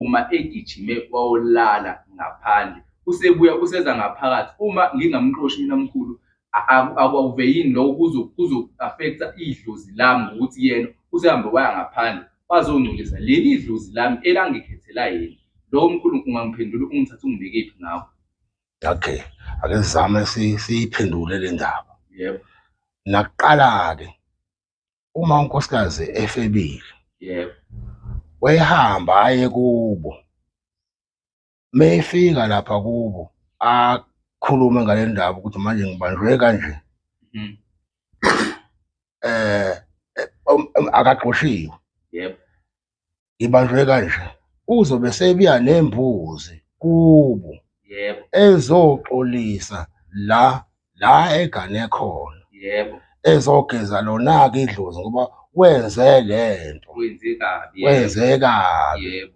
uma egijime wayolala ngaphandle usebuya useza ngaphakathi uma ngingamqoshi mina mkhulu akuve yini lokho kuzo-affecta idlozi lami ngokuthi yena usehambe waya ngaphandle wazongcolisa leli dlozi lami elangikhethela yena. Lo mkhulu ungangiphendula ungithathe ungibekephi ngawo? Okay, ake sizame siyiphendule le ndaba. Yebo. Nakuqala-ke uma unkosikazi efebile, Yebo. wayehamba aye kubo, mefika lapha kubo akhulume ngale ndaba ukuthi manje ngibanjwe kanje, akaqoshiwe. Yebo. Ngibanjwe kanje, uzobe sebuya nembuzi kubo. Yebo. Ezoxolisa la egane khona. Yebo. Ezogeza lona-ke idlozi ngoba wenze lento. Wenze kabi. Wenze kabi. Yebo.